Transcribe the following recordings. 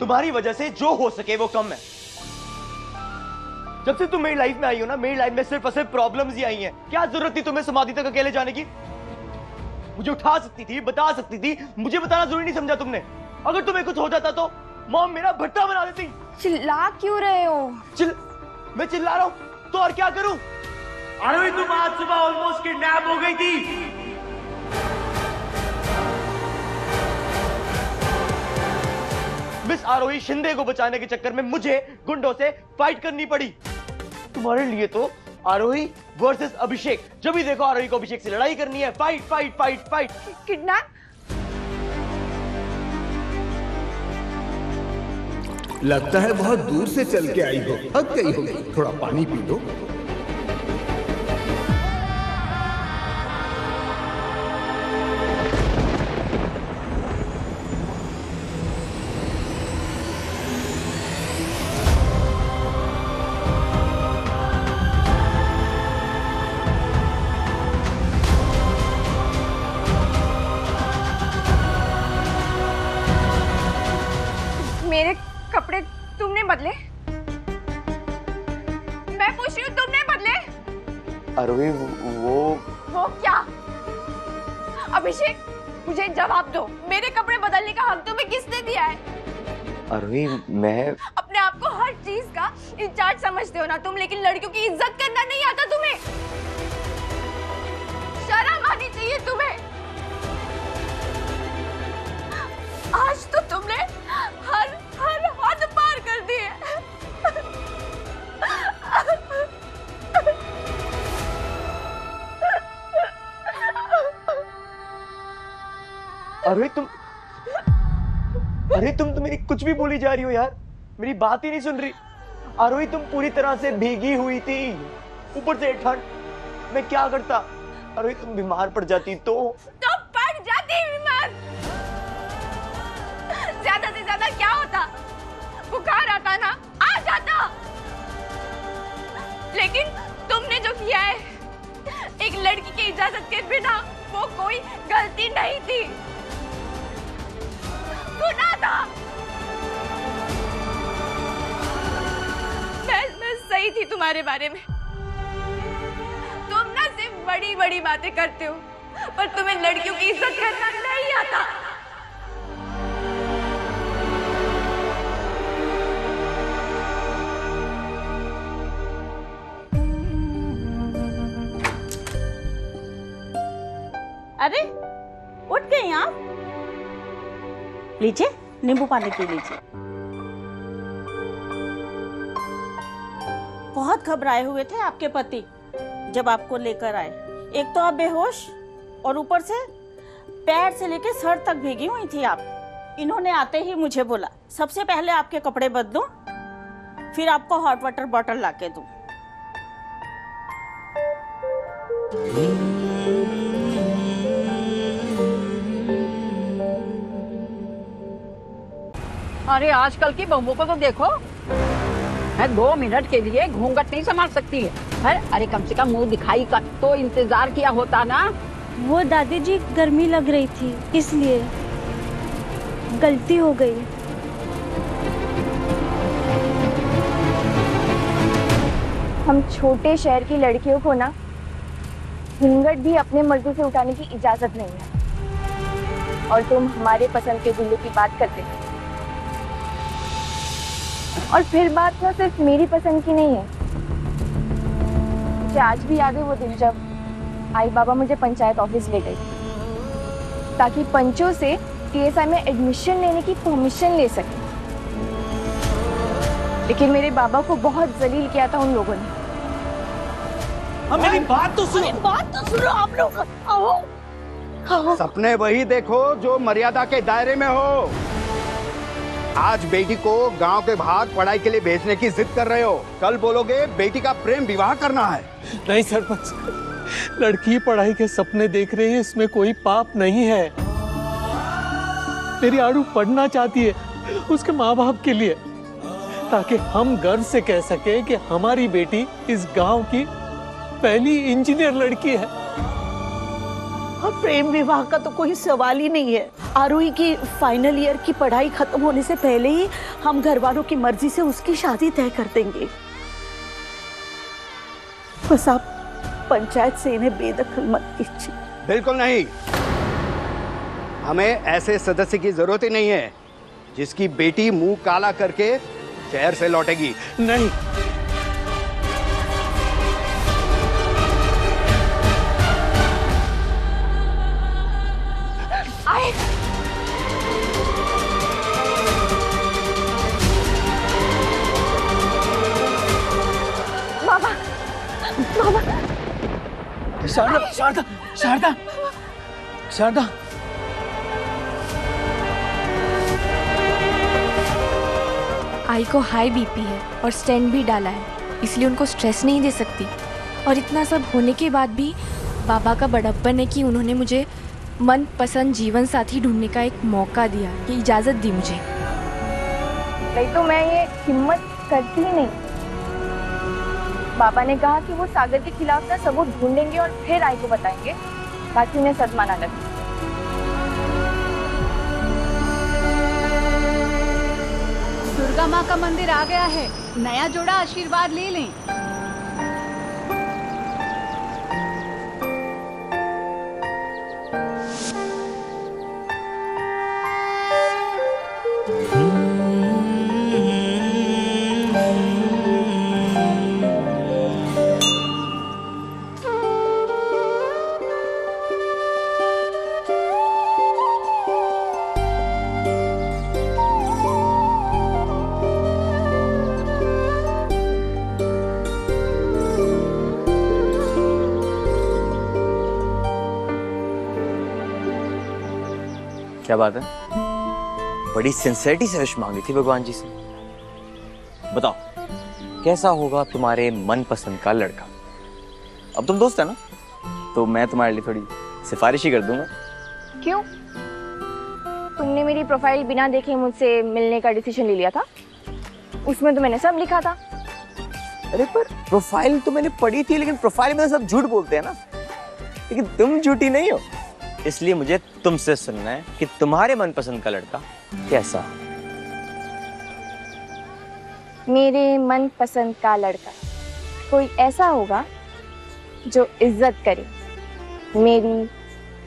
तुम्हारी वजह से जो हो सके वो कम है। जब से तुम मेरी लाइफ में आई हो ना, मेरी लाइफ में सिर्फ और सिर्फ प्रॉब्लम्स ही आई हैं। क्या जरूरत थी तुम्हें समाधि तक अकेले जाने की? मुझे उठा सकती थी, बता सकती थी, मुझे बताना जरूरी नहीं समझा तुमने। अगर तुम्हें कुछ हो जाता तो मॉम मेरा भट्टा बना देती। चिल्ला क्यों रहे हो? मैं चिल्ला रहा हूं तो और क्या करूं? आरोही तुम आज सुबह ऑलमोस्ट किडनैप हो गई थी। मिस आरोही शिंदे को बचाने के चक्कर में मुझे गुंडों से फाइट करनी पड़ी। तुम्हारे लिए तो आरोही वर्सेस अभिषेक, जब भी देखो आरोही को अभिषेक से लड़ाई करनी है। Fight fight fight fight. Kidnap? लगता है बहुत दूर से चल के आई हो, थक गई होगी, थोड़ा पानी पी लो। मेरे कपड़े तुमने बदले? मैं पूछ रही हूँ, तुमने बदले? आरोही वो क्या? अभिषेक मुझे जवाब दो, मेरे कपड़े बदलने का हक तुम्हें किसने दिया है? आरोही मैं अपने आप को हर चीज का इंचार्ज समझते हो ना तुम, लेकिन लड़कियों की इज्जत करना नहीं आता तुम्हें। शर्म आनी चाहिए तुम्हें। आज तो तुमने हर हद पार कर दी है। अरे तुम तो मेरी कुछ भी बोली जा रही हो यार, मेरी बात ही नहीं सुन रही। आरोही तुम पूरी तरह से भीगी हुई थी, ऊपर से ठंड, मैं क्या करता? आरोही तुम बीमार पड़ जाती तो पड़ जाती बीमार। ज्यादा से ज्यादा क्या होता? बुखार आता ना, आ जाता। लेकिन तुमने जो किया है एक लड़की की इजाजत के बिना, वो कोई गलती नहीं थी, गुनाह था। मैं सही थी तुम्हारे बारे में। तुम ना सिर्फ बड़ी बड़ी बातें करते हो, पर तुम्हें लड़कियों की इज्जत करना नहीं आता। अरे उठ गई आप? लीजिए नींबू पानी पी लीजिए। बहुत घबराए हुए थे आपके पति जब आपको लेकर आए। एक तो आप बेहोश और ऊपर से पैर से लेकर सर तक भीगी हुई थी आप। इन्होंने आते ही मुझे बोला सबसे पहले आपके कपड़े बदलूं, फिर आपको हॉट वाटर बॉटल लाके दूं। अरे आजकल की बहुओं को तो देखो, है 2 मिनट के लिए घूंघट नहीं संभाल सकती है। अरे कम से कम मुंह दिखाई का तो इंतजार किया होता ना। वो दादी जी गर्मी लग रही थी इसलिए गलती हो गई। हम छोटे शहर की लड़कियों को ना घूंघट भी अपने मर्जी से उठाने की इजाजत नहीं है, और तुम हमारे पसंद के दूल्हे की बात करते हो। और फिर बात ना सिर्फ मेरी पसंद की नहीं है। मुझे आज भी याद है वो दिन जब आई बाबा मुझे पंचायत ऑफिस ले गई ताकि पंचों से टीएसआई में एडमिशन लेने की परमिशन ले सके। लेकिन मेरे बाबा को बहुत जलील किया था उन लोगों ने। मेरी बात तो सुनो। बात तो सुनो आप लोग। आओ। सपने वही देखो जो मर्यादा के दायरे में हो। आज बेटी को गांव के बाहर पढ़ाई के लिए भेजने की जिद कर रहे हो, कल बोलोगे बेटी का प्रेम विवाह करना है। नहीं सरपंच, लड़की पढ़ाई के सपने देख रही है, इसमें कोई पाप नहीं है। मेरी आड़ू पढ़ना चाहती है उसके माँ बाप के लिए, ताकि हम गर्व से कह सके कि हमारी बेटी इस गांव की पहली इंजीनियर लड़की है। और प्रेम विवाह का तो कोई सवाल ही नहीं है। आरोही की फाइनल ईयर की पढ़ाई खत्म होने से पहले ही हम घर वालों की मर्जी से उसकी शादी तय कर देंगे। बस आप पंचायत से इन्हें बेदखल मत कीजिए। बिल्कुल नहीं, हमें ऐसे सदस्य की जरूरत ही नहीं है जिसकी बेटी मुंह काला करके शहर से लौटेगी। नहीं, शारदा शारदा शारदा शारदा, आई को हाई बीपी है और स्टेंट भी डाला है, इसलिए उनको स्ट्रेस नहीं दे सकती। और इतना सब होने के बाद भी बाबा का बड़प्पन है कि उन्होंने मुझे मनपसंद जीवन साथी ढूंढने का एक मौका दिया, ये इजाज़त दी मुझे। नहीं तो मैं ये हिम्मत करती ही नहीं। बाबा ने कहा कि वो सागर के खिलाफ ना सबूत ढूंढेंगे और फिर आई को बताएंगे ताकि उन्हें सदमा ना लगे। दुर्गा माँ का मंदिर आ गया है, नया जोड़ा आशीर्वाद ले लें। क्या बात है, बड़ी सिंसियरिटी से विश मांगी थी भगवान जी से। बताओ कैसा होगा तुम्हारे मनपसंद का लड़का? अब तुम दोस्त है ना, तो मैं तुम्हारे लिए थोड़ी सिफारिश ही कर दूंगा। क्यों? तुमने मेरी प्रोफाइल बिना देखे मुझसे मिलने का डिसीजन ले लिया था, उसमें तो मैंने सब लिखा था। अरे पर प्रोफाइल तो मैंने पढ़ी थी, लेकिन प्रोफाइल में तो सब झूठ बोलते हैं ना, लेकिन तुम झूठी नहीं हो। इसलिए मुझे तुमसे सुनना है कि तुम्हारे मनपसंद का लड़का कैसा? मेरे मनपसंद का लड़का कोई ऐसा होगा जो इज्जत करे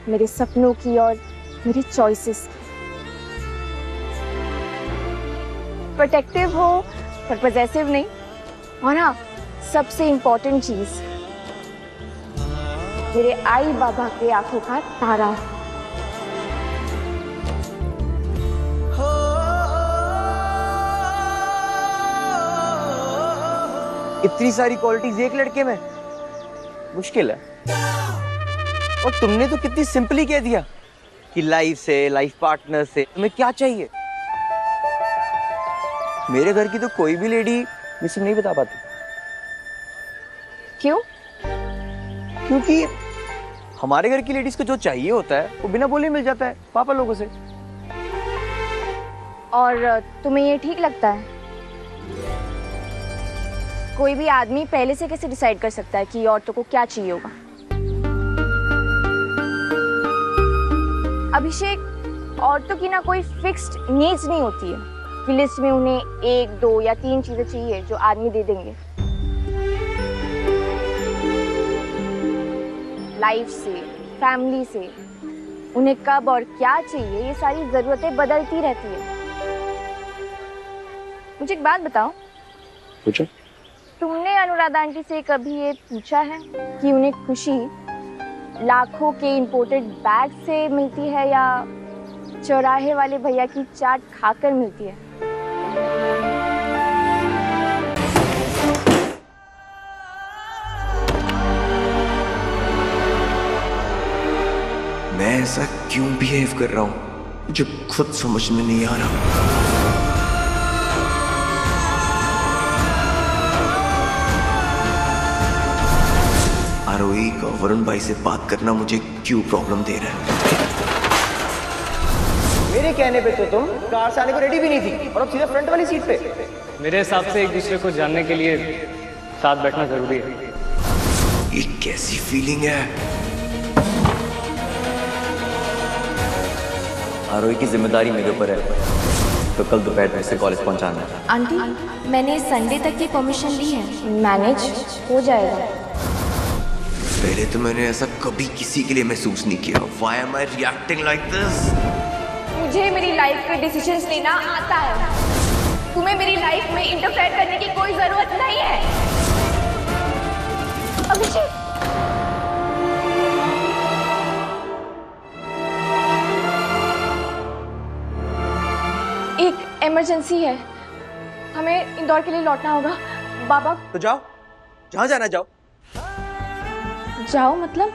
मेरे सपनों की और मेरी चॉइसेस की। प्रोटेक्टिव हो पर पॉजेसिव नहीं। और हाँ, सबसे इम्पोर्टेंट चीज, मेरे आई बाबा के आंखों का तारा। इतनी सारी क्वालिटीज एक लड़के में मुश्किल है। और तुमने तो कितनी सिंपली कह दिया कि लाइफ से, लाइफ पार्टनर से तुम्हें क्या चाहिए। मेरे घर की तो कोई भी लेडी मिसिंग नहीं बता पाती। क्यों? क्योंकि हमारे घर की लेडीज को जो चाहिए होता है वो बिना बोले मिल जाता है पापा लोगों से। और तुम्हें ये ठीक लगता है? कोई भी आदमी पहले से कैसे डिसाइड कर सकता है कि औरतों को क्या चाहिए होगा? अभिषेक, औरतों की ना कोई फिक्स्ड नीड्स नहीं होती है कि लिस्ट में उन्हें 1, 2 या 3 चीजें चाहिए जो आदमी दे देंगे। लाइफ से, फैमिली से उन्हें कब और क्या चाहिए, ये सारी जरूरतें बदलती रहती है। मुझे एक बात बताओ। पूछो। तुमने अनुराधा आंटी से कभी ये पूछा है कि उन्हें खुशी लाखों के इंपोर्टेड बैग से मिलती है या चौराहे वाले भैया की चाट खाकर मिलती है? मैं ऐसा क्यों बिहेव कर रहा हूं मुझे खुद समझ में नहीं आ रहा। आरोही का वरुण भाई से बात करना मुझे क्यों प्रॉब्लम दे रहा है? मेरे कहने पे तो तुम कार से आने को रेडी भी नहीं थी और अब सीधा फ्रंट वाली सीट पे। मेरे हिसाब से एक दूसरे को जानने के लिए साथ बैठना जरूरी है। ये कैसी फीलिंग है? आरोही की जिम्मेदारी मेरे ऊपर है, तो कल दोपहर तक से कॉलेज पहुंचाना है। आंटी मैंने संडे तक की परमिशन ली है, मैनेज हो जाएगा। पहले तो मैंने ऐसा कभी किसी के लिए महसूस नहीं किया। Why am I reacting like this? मुझे मेरी लाइफ के डिसीजंस लेना आता है, तुम्हें मेरी लाइफ में इंटरफेयर करने की कोई जरूरत नहीं है। अभिषेक, एक इमरजेंसी है, हमें इंदौर के लिए लौटना होगा। बाबा तो जाओ, जहां जाना जाओ। जाओ मतलब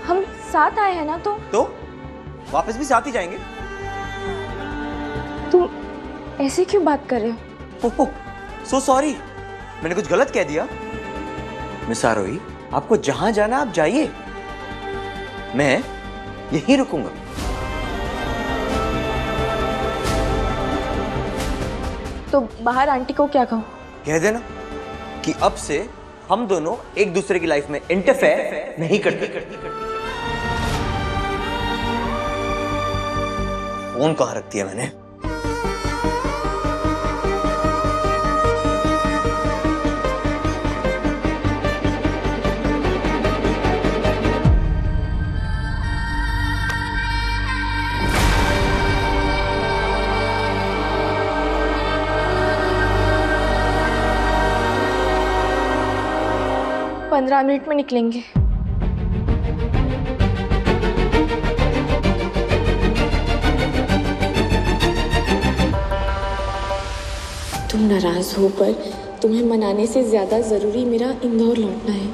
हम साथ आए हैं ना, तो वापस भी साथ ही जाएंगे। तुम ऐसे क्यों बात कर रहे हो? ओह, सो सॉरी, मैंने कुछ गलत कह दिया। मिस आरोही, आपको जहां जाना आप जाइए, मैं यहीं रुकूंगा। तो बाहर आंटी को क्या कहूँ? कह देना कि अब से हम दोनों एक दूसरे की लाइफ में इंटरफेयर नहीं करते। फोन कहाँ रख दिया मैंने? पंद्रह मिनट में निकलेंगे। तुम नाराज हो, पर तुम्हें मनाने से ज्यादा जरूरी मेरा इंदौर लौटना है।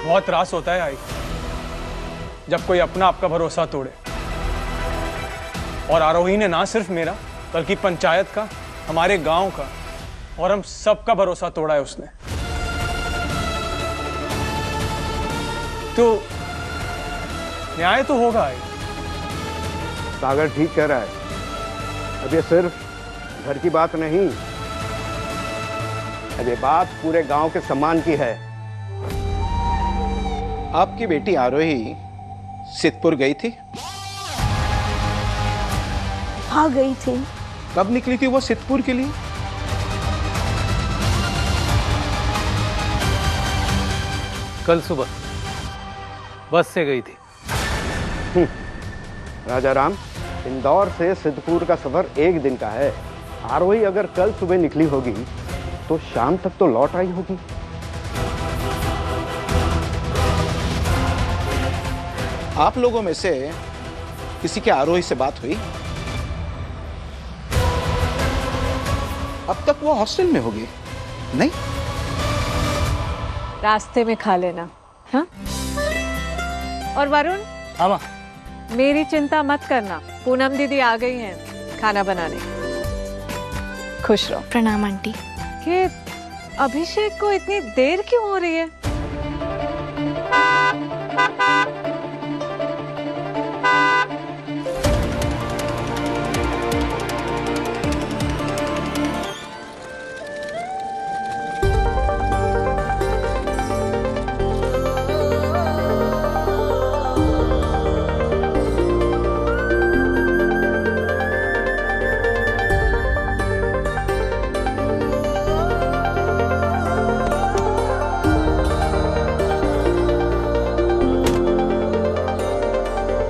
बहुत त्रास होता है आई, जब कोई अपना आपका भरोसा तोड़े। और आरोही ने ना सिर्फ मेरा बल्कि पंचायत का, हमारे गांव का और हम सबका भरोसा तोड़ा है उसने। तो न्याय तो होगा ही। सागर ठीक कह रहा है। अब ये सिर्फ घर की बात नहीं, अब ये बात पूरे गांव के सम्मान की है। आपकी बेटी आरोही सिद्धपुर गई थी? हाँ गई थी। कब निकली थी वो सिद्धपुर के लिए? कल सुबह बस से गई थी। राजा राम, इंदौर से सिद्धपुर का सफर एक दिन का है। आरोही अगर कल सुबह निकली होगी तो शाम तक तो लौट आई होगी। आप लोगों में से किसी के आरोही से बात हुई? अब तक वो हॉस्टल में होगी, नहीं? रास्ते में खा लेना, हाँ? और वरुण, हाँ, मेरी चिंता मत करना, पूनम दीदी आ गई हैं खाना बनाने। खुश रहो। प्रणाम आंटी। कि अभिषेक को इतनी देर क्यों हो रही है?